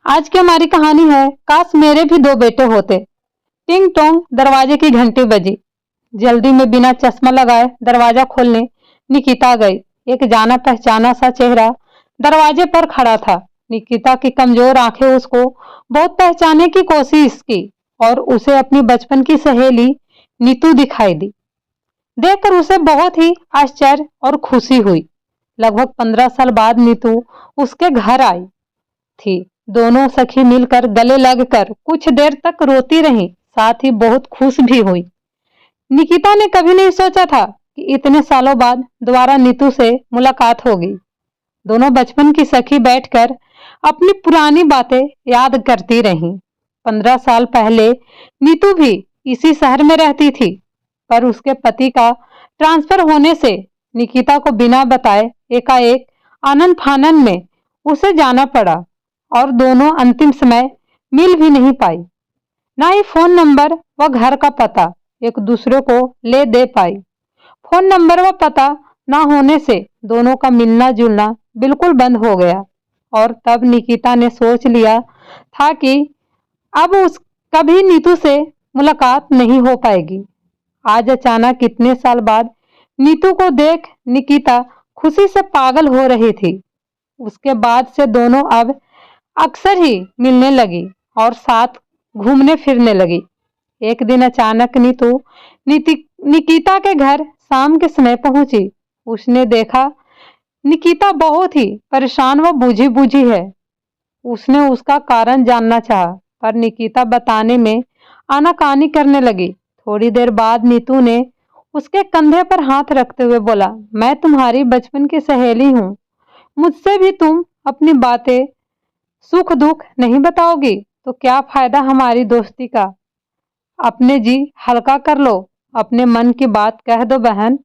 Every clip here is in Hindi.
आज की हमारी कहानी है काश मेरे भी दो बेटे होते। टिंग टोंग दरवाजे की घंटी बजी। जल्दी में बिना चश्मा लगाए दरवाजा खोलने निकिता गई। एक जाना पहचाना सा चेहरा दरवाजे पर खड़ा था। निकिता की कमजोर आंखें उसको बहुत पहचानने की कोशिश की और उसे अपनी बचपन की सहेली नीतू दिखाई दी। देखकर उसे बहुत ही आश्चर्य और खुशी हुई। लगभग 15 साल बाद नीतू उसके घर आई थी। दोनों सखी मिलकर गले लगकर कुछ देर तक रोती रहीं, साथ ही बहुत खुश भी हुई। निकिता ने कभी नहीं सोचा था कि इतने सालों बाद दोबारा नीतू से मुलाकात होगी। दोनों बचपन की सखी बैठकर अपनी पुरानी बातें याद करती रहीं। 15 साल पहले नीतू भी इसी शहर में रहती थी, पर उसके पति का ट्रांसफर होने से निकिता को बिना बताए एकाएक आनन फानन में उसे जाना पड़ा और दोनों अंतिम समय मिल भी नहीं पाई। ना ही फोन नंबर व घर का पता एक दूसरे को ले दे पाई। फोन नंबर व पता ना होने से दोनों का मिलना जुलना बिल्कुल बंद हो गया और तब निकिता ने सोच लिया था कि अब उस कभी नीतू से मुलाकात नहीं हो पाएगी। आज अचानक इतने साल बाद नीतू को देख निकिता खुशी से पागल हो रही थी। उसके बाद से दोनों अब अक्सर ही मिलने लगी और साथ घूमने फिरने लगी। एक दिन अचानक निकिता के घर शाम के समय पहुंची। उसने देखा निकिता बहुत ही परेशान व बुझी बुझी है। उसने उसका कारण जानना चाहा, पर निकिता बताने में आनाकानी करने लगी। थोड़ी देर बाद नीतू ने उसके कंधे पर हाथ रखते हुए बोला, मैं तुम्हारी बचपन की सहेली हूँ। मुझसे भी तुम अपनी बातें सुख दुख नहीं बताओगी तो क्या फायदा हमारी दोस्ती का। अपने जी हल्का कर लो, अपने मन की बात कह दो बहन।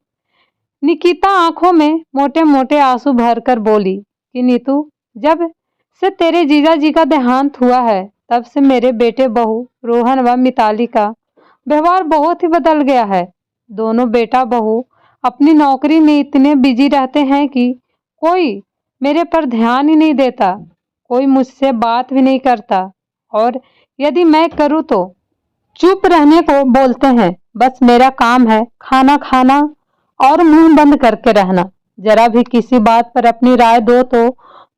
निकिता आंखों में मोटे मोटे आंसू भरकर बोली कि नीतू, जब से तेरे जीजा जी का देहांत हुआ है तब से मेरे बेटे बहू रोहन व मिताली का व्यवहार बहुत ही बदल गया है। दोनों बेटा बहू अपनी नौकरी में इतने बिजी रहते हैं कि कोई मेरे पर ध्यान ही नहीं देता, कोई मुझसे बात भी नहीं करता और यदि मैं करूँ तो चुप रहने को बोलते हैं। बस मेरा काम है खाना खाना और मुंह बंद करके रहना। जरा भी किसी बात पर अपनी राय दो तो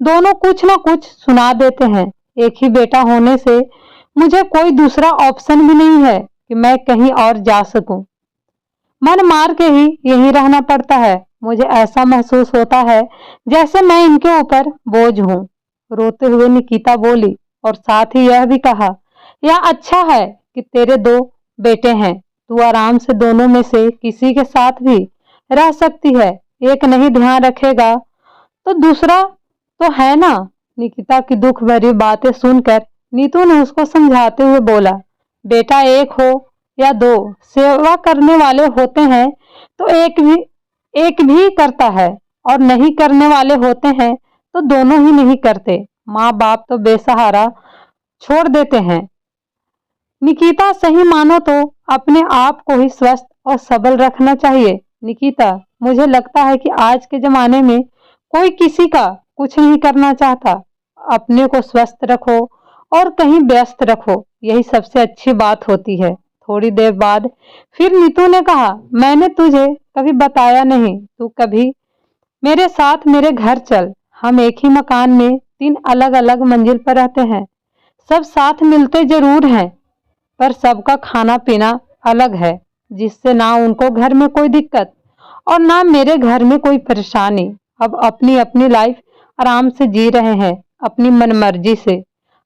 दोनों कुछ ना कुछ सुना देते हैं। एक ही बेटा होने से मुझे कोई दूसरा ऑप्शन भी नहीं है कि मैं कहीं और जा सकूं। मन मार के ही यहीं रहना पड़ता है। मुझे ऐसा महसूस होता है जैसे मैं इनके ऊपर बोझ हूँ। रोते हुए निकिता बोली और साथ ही यह भी कहा, यह अच्छा है कि तेरे दो बेटे हैं। तू आराम से दोनों में से किसी के साथ भी रह सकती है। एक नहीं ध्यान रखेगा तो दूसरा तो है ना। निकिता की दुख भरी बातें सुनकर नीतू ने उसको समझाते हुए बोला, बेटा एक हो या दो, सेवा करने वाले होते हैं तो एक भी करता है और नहीं करने वाले होते हैं तो दोनों ही नहीं करते। माँ बाप तो बेसहारा छोड़ देते हैं। निकिता, सही मानो तो अपने आप को ही स्वस्थ और सबल रखना चाहिए। निकिता, मुझे लगता है कि आज के जमाने में कोई किसी का कुछ नहीं करना चाहता। अपने को स्वस्थ रखो और कहीं व्यस्त रखो, यही सबसे अच्छी बात होती है। थोड़ी देर बाद फिर नीतू ने कहा, मैंने तुझे कभी बताया नहीं, तू कभी मेरे साथ मेरे घर चल। हम एक ही मकान में 3 अलग अलग मंजिल पर रहते हैं। सब साथ मिलते जरूर हैं, पर सबका खाना पीना अलग है, जिससे ना उनको घर में कोई दिक्कत और ना मेरे घर में कोई परेशानी। अब अपनी अपनी लाइफ आराम से जी रहे हैं, अपनी मनमर्जी से।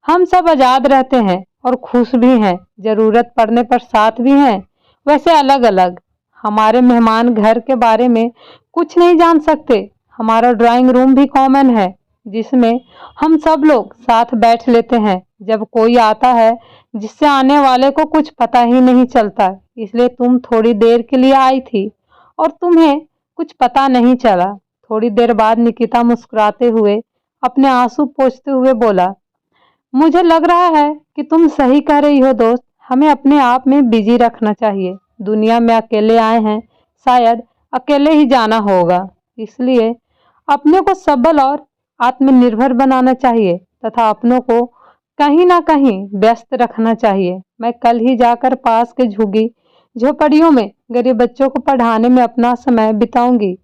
हम सब आजाद रहते हैं और खुश भी हैं। जरूरत पड़ने पर साथ भी हैं, वैसे अलग अलग। हमारे मेहमान घर के बारे में कुछ नहीं जान सकते। हमारा ड्राइंग रूम भी कॉमन है, जिसमें हम सब लोग साथ बैठ लेते हैं। जब कोई आता है जिससे आने वाले को कुछ पता ही नहीं चलता। इसलिए तुम थोड़ी देर के लिए आई थी और तुम्हें कुछ पता नहीं चला। थोड़ी देर बाद निकिता मुस्कुराते हुए अपने आंसू पोंछते हुए बोला, मुझे लग रहा है कि तुम सही कह रही हो दोस्त। हमें अपने आप में बिजी रखना चाहिए। दुनिया में अकेले आए हैं, शायद अकेले ही जाना होगा। इसलिए अपने को सबल और आत्मनिर्भर बनाना चाहिए तथा अपनों को कहीं ना कहीं व्यस्त रखना चाहिए। मैं कल ही जाकर पास के झुग्गी झोपड़ियों में गरीब बच्चों को पढ़ाने में अपना समय बिताऊंगी।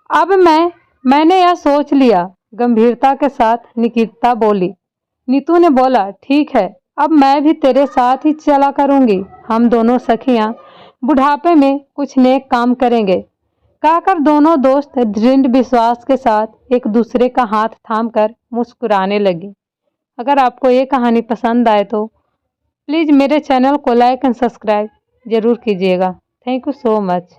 अब मैंने यह सोच लिया, गंभीरता के साथ निकिता बोली। नीतू ने बोला, ठीक है, अब मैं भी तेरे साथ ही चला करूंगी। हम दोनों सखियां बुढ़ापे में कुछ नेक काम करेंगे। कहकर दोनों दोस्त दृढ़ विश्वास के साथ एक दूसरे का हाथ थामकर मुस्कुराने लगी। अगर आपको ये कहानी पसंद आए तो प्लीज़ मेरे चैनल को लाइक एंड सब्सक्राइब ज़रूर कीजिएगा। Thank you so much.